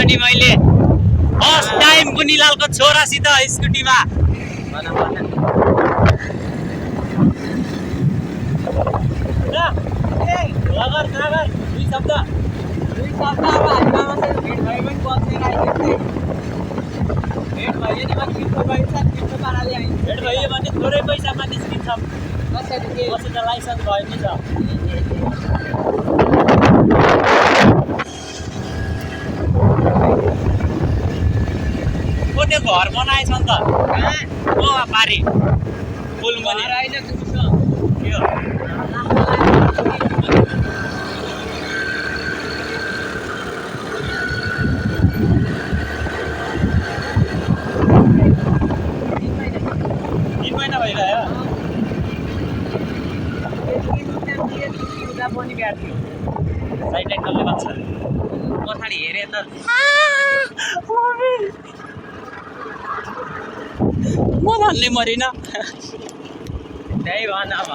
नि मैले first time मुनिलालको छोरासित स्कुटीमा भेट भयो भने थोरै पैसामा निस्किन्छौँ कसै त लाइसेन्स भयो नि त त्यो घर बनाएछ नि त पारी पुल साइडलाई कसले बाँच्छ पछाडि हेरे त म भन्ने मरिन त्यही भन अब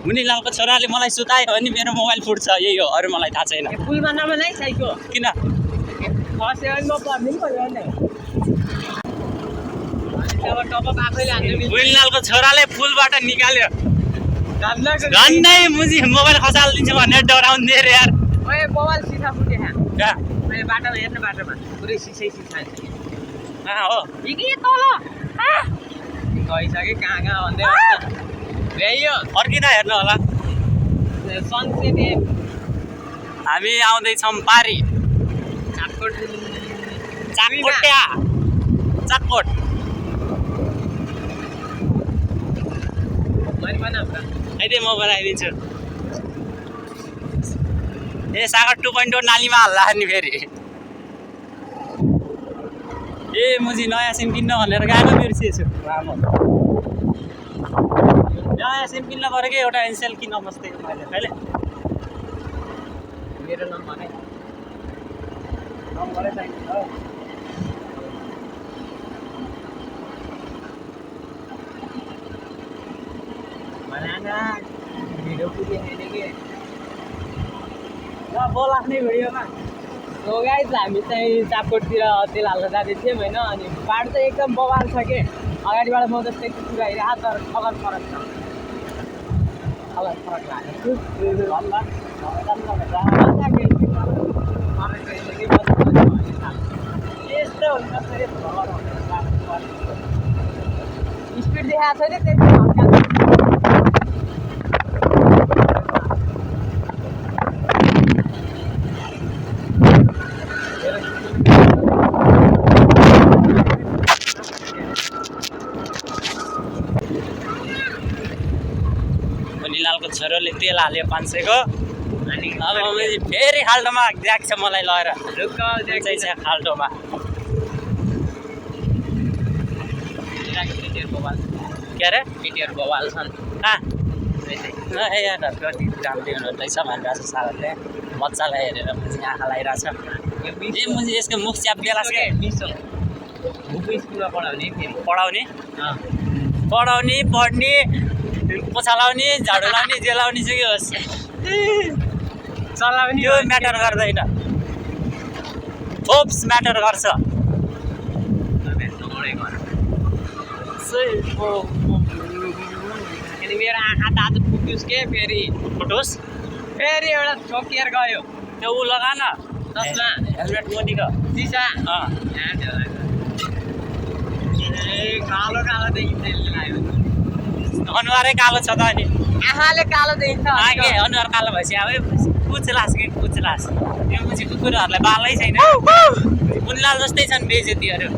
मुनिलालको छोराले मलाई सुतायो भने मेरो मोबाइल फुट्छ यही हो अरू मलाई थाहा छैन पुलमा नबनाइ साइको किन खस्यो भने म पर्ने पऱ्यो नि अब टपअप आफैले हान्नु मुनिलालको छोराले पुलबाट निकाल्यो झन्डै मुजी मोबाइल खसालिदिन्छु भनेर डराउँदै रे यार ओए मोबाइल सिसा फुट्यो कहाँ मैले बाटोमा हेर्नु बाटोमा पुरै सिसै सिसा हो कि तल गइसक्यो कहाँ भन्दै भ्याइयो फर्किँदा हेर्नु होला सनसेट हामी आउँदैछौँ पारी चाककोट अहिले म बनाइदिन्छु ए सागर 2.0 नालीमा हल्ला नि फेरि ए मुजी नयाँ सिम किन्न भनेर गएको बिर्सिएछु नयाँ सिम किन्न पऱ्यो कि एउटा एनसेल किन्न मस्तै मैले कहिले मेरो नम्बरै चाहिन्छ भिडियो पुग्यो छैन कि बोल आफ्नै भिडियोमा सो गाइस हामी चाहिँ चापकोटतिर तेल हाल्न जाँदै थियौँ होइन अनि बाटो चाहिँ एकदम बवाल छ कि अगाडिबाट म जस्तै कुकुर आइरहेको तर कलर फरक छ कलर फरक लाग्यो यस्तो हुन्छ स्पिड देखाएको छैन त्यति मुनिलालको छोरोले तेल हाल्यो 500 को अनि अब फेरि खाल्टोमा ग्याक्छ मलाई लगेर खाल्टोमा के अरे केटीहरू बवाल छन् कहाँ ए यार कति राम्रो रहेछ भनिरहेको छ सागरले मजालाई हेरेर मुझी आँखा लगाइरहेछ ए मुझी यसको मुख च्याप गेलास के स्कुलमा पढाउने फेरि पढाउने पढ्ने पोछा लाउने झाडु लाउने जे लाउने चाहिँ के होस् चलाउने त्यो म्याटर गर्दैन फोप्स म्याटर गर्छ मेरो आँखा त आज फुट्योस् के फेरि फुटोस् फेरि एउटा ठोकिएर गयो त्यो ऊ लगा न जसमा हेलमेट मोदीको सिसा कालो कालो देखिन्छ अनुहारै कालो छ त अनि आँखाले कालो देखिन्छ आगे अनुहार कालो भएपछि अब कुचलास यो मुझी कुकुरहरूलाई बालै छैन मुनिलाल जस्तै छन् बेइज्जतीहरू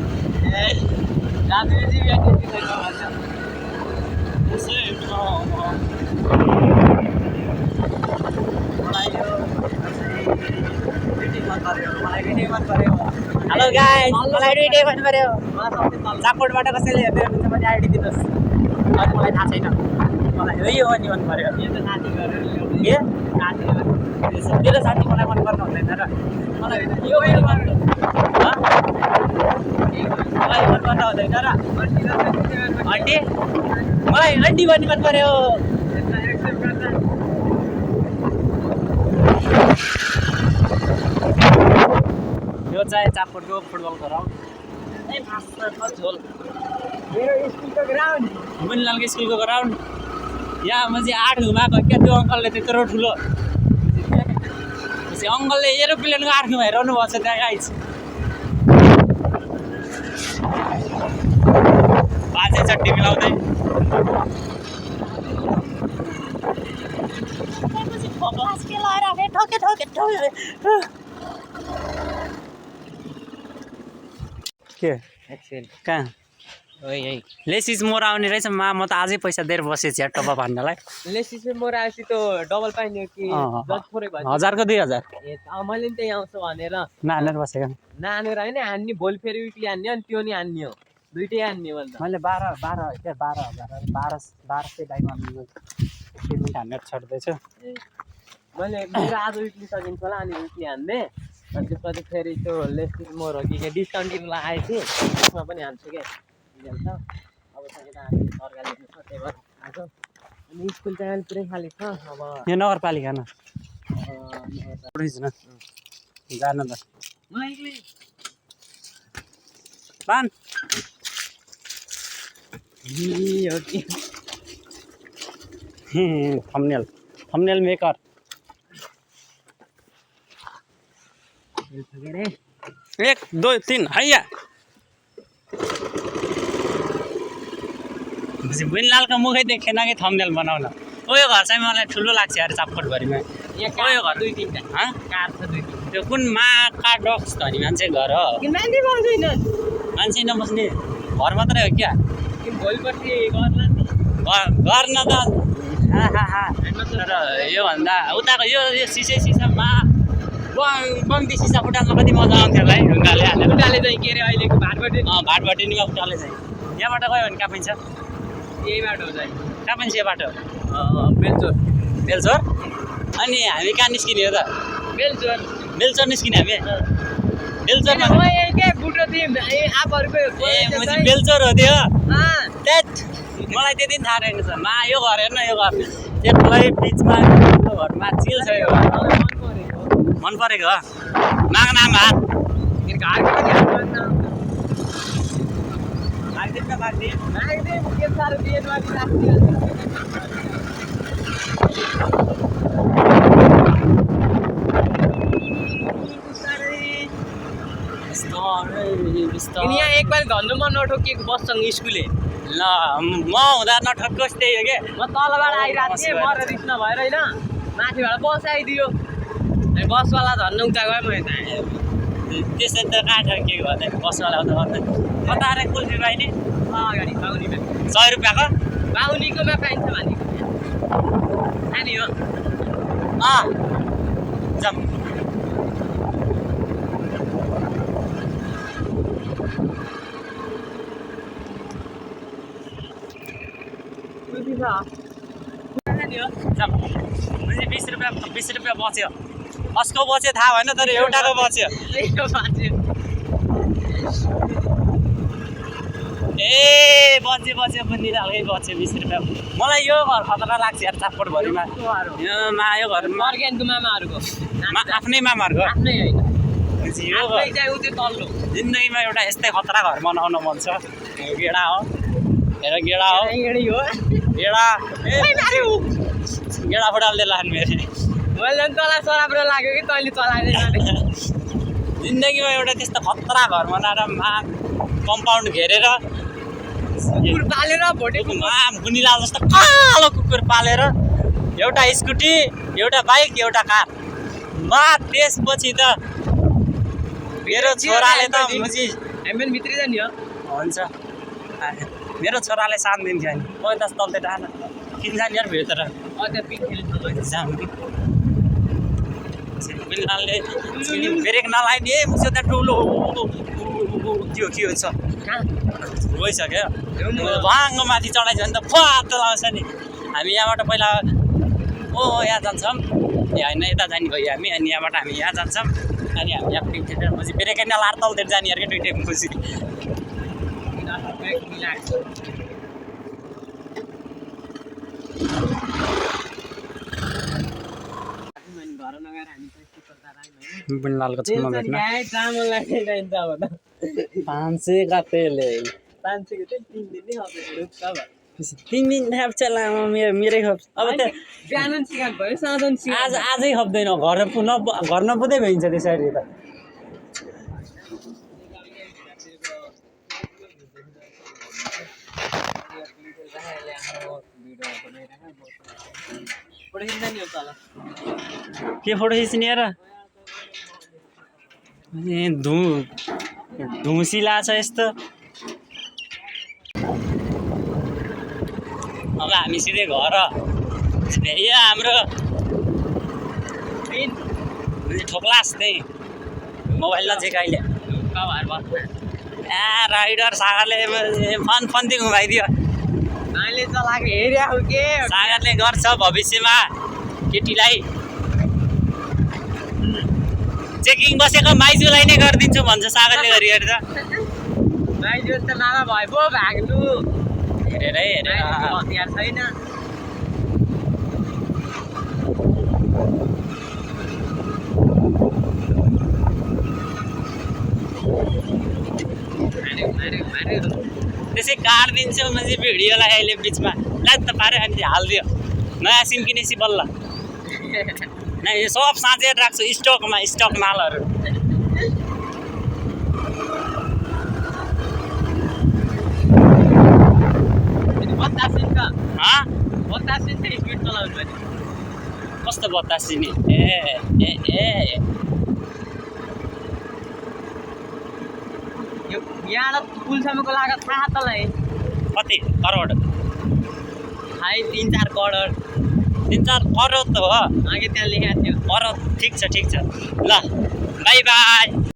हेलो गाइस मलाई आइडी भन्नु पर्यो चाककोटबाट कसैले हेर्दै हुन्छ भने आइडी दिनुहोस् अरू मलाई थाहा छैन मलाई यो अनि भन्नु पर्यो के मेरो साथी मलाई मन पर्नु हुँदैन र मलाई यो मलाई मन पर्नु हुँदैन र आन्टी मलाई आन्टी भन्नु मन पर्यो है चापकोटको फुटबलको ग्राउन्ड ए मास्टर झोल मेरो स्कुलको ग्राउन्ड मुनिलालको स्कुलको ग्राउन्ड यहाँ मान्छे 8 घुमाएको क्या त्यो अङ्कलले त्यत्रो ठुलो अङ्कलले एरोप्लेनको 8 घुमाइरहनु भएको छ त्यहाँ गाइज बाजे चट्टी मिलाउँदै के एक्सेल कहाँ ओइ लेसिस मोर आउने रहेछ म त आजै पैसा दिएर बसेछु यार टपअप हान्नलाई लेसी चाहिँ म आएपछि त डबल पाइने कि जति थोरै भयो 1000 को 2000 ए मैले नि त्यही आउँछ भनेर नानेर बसेको नानेर होइन हान्ने भोलि फेरि विकली हान्ने अनि त्यो नि हान्ने हो दुइटै हान्ने हो भने मैले 12,000 बाइकमा पेमेन्ट हानेर छोड्दैछु मैले मेरो आज विकली सकिन्छ होला अनि विकली हान्ने अनि त्यसपछि फेरि त्यो लेसी मोर हो कि डिस्काउन्ट किन्नुलाई आएको थिएँ त्यसमा पनि हान्छु क्या अब सकेर सरकारले त्यही भएर आएको अनि स्कुल चाहिँ अहिले पुरै खाली छ अब यो नगरपालिका न जान त बान थम्बनेल मेकर 1 2 3 हैया बुनिलालको मुखै देखेन कि थम्बनेल बनाउन ओ यो घर चाहिँ मलाई ठुलो लाग्छ यार चापकोटभरिमा यहाँ यो घर 2-3 कार छ 2-3 त्यो कुन माका डक्स धनी मान्छे घर हो मान्छे पाउँदैन मान्छे नबस्ने घर मात्रै हो क्या भोलिपर्सि गर्न त तर योभन्दा उताको यो सिसामा बङ्दी सिसा फुटाल्न कति मजा आउँथ्यो होला है ढुङ्गाले हालेर उताले चाहिँ के अरे अहिलेको भाटभटिनीमा उठाले चाहिँ यहाँबाट गयो भने कहाँ पाइन्छ यही बाटो हो चाहिँ कहाँ पाइन्छ यो बाटो बेलचोर अनि हामी कहाँ निस्किने हो त बेलचोर निस्किने हामी बेलचोरमा बेलचोर हो त्यो मलाई त्यति पनि थाहा रहेन यो घर हेर्न यो घर त्यत्लै बिचमा घरमा चिल छ यो मन परेको हो माग्नाम हात यहाँ एकबार घन्नुमा नठोकिएको बससँग स्कुले ल म हुँदा नठक्कोस् त्यही हो क्या म तलबाट आइरहेको थिएँ म र रिस नभएर होइन माथिबाट बस आइदियो बसवाला झन् उता गयो म यता त्यसरी त कहाँ ठक्किएको भने बसवाला उता गर्दै कता आएर कुल्फी पाइने अगाडि बाहुनीमा 100 रुपियाँको बाहुनीकोमा पाइन्छ भनेको नानी हो जाउँ म्हणजे 20 रुपियाँ बच्यो कसको बच्यो थाहा भएन तर एउटाको बच्यो ए बच्यो पनि अलगै बच्यो 20 रुपियाँ मलाई यो घर खतरा लाग्छ यार चापकोटभरिमा यो घरमा अर्ग्यानको मामाहरूको आफ्नै मामाहरूको आफ्नै होइन यो तल्लो जिन्दगीमा एउटा यस्तै खतरा घर बनाउन मन छ गेडा हो गेडा हो गेडा फुटाल्दै लानु मेरो मैले तँलाई सराम्रो लाग्यो कि तैँले चलाएर जिन्दगीमा एउटा त्यस्तो खतरा घर बनाएर कम्पाउन्ड घेरेर कुकुर पालेर बुनिलाल जस्तो कालो कुकुर पालेर एउटा स्कुटी एउटा बाइक एउटा कार त्यसपछि त मेरो छोराले त मुजी हामी पनि भित्रै जाने हो हुन्छ मेरो छोराले साथ दिन्थ्यो नि कोही त तल्दै डान किन जाने यार भित्र जाउँ कि बुनिलालले ब्रेक नलाइदिए मुझे त ठुलो त्यो के हुन्छ गइसक्यो भाङ्गो माथि चढाइछ भने त फाट लाउँछ नि हामी यहाँबाट पहिला यहाँ जान्छौँ होइन यता जाने भयो हामी अनि यहाँबाट हामी यहाँ जान्छौँ अनि हामी यहाँ थिएटर पछि ब्रेकै नलाएर तलतिर जाने अरे दुइटै खुसी घर नगएर हामी बुनिलालको छेउमा भेट्न चामल लाग्ने चाहिन्छ अब त 500 का तेल है 500 को चाहिँ 3 दिन नै खप्छ अब 3 दिन खाप्छ लामो मेरै खप्छ अब त बिहान सिकाउनु भयो साँझ सिकाउनु आजै खप्दैन घर नपुग्दै भइन्छ त्यसरी त के फोटो खिच्ने र धुसिला छ यस्तो अब हामी सिधै घर यो हाम्रो ठोक्लास त्यही मोबाइल नजिक अहिले राइडर सागरले फन्ती घुमाइदियो अहिले चलाएको हेरिरहेको के सागरले गर्छ भविष्यमा केटीलाई चेकिङ बसेको माइजूलाई नै गरिदिन्छु भन्छ सागरले गरी हेर्दा माइजू त नाना भए पो भाग्नु हेरेर हतियार छैन त्यसै काटिदिन्छु म चाहिँ भिडियोलाई अहिले बिचमा लात पाऱ्यो अनि हालिदियो नयाँ सिम किनेपछि बल्ल नै यो सब साँचेर राख्छु स्टक मालहरू कस्तो 82 नि ए यहाँ पुलसम्मको लागत थाहा तँलाई कति करोड खाइ 3-4 करोड 3-4 करोड त हो अघि त्यहाँ लेखेको थियो करोड ठिक छ ल बाई बाई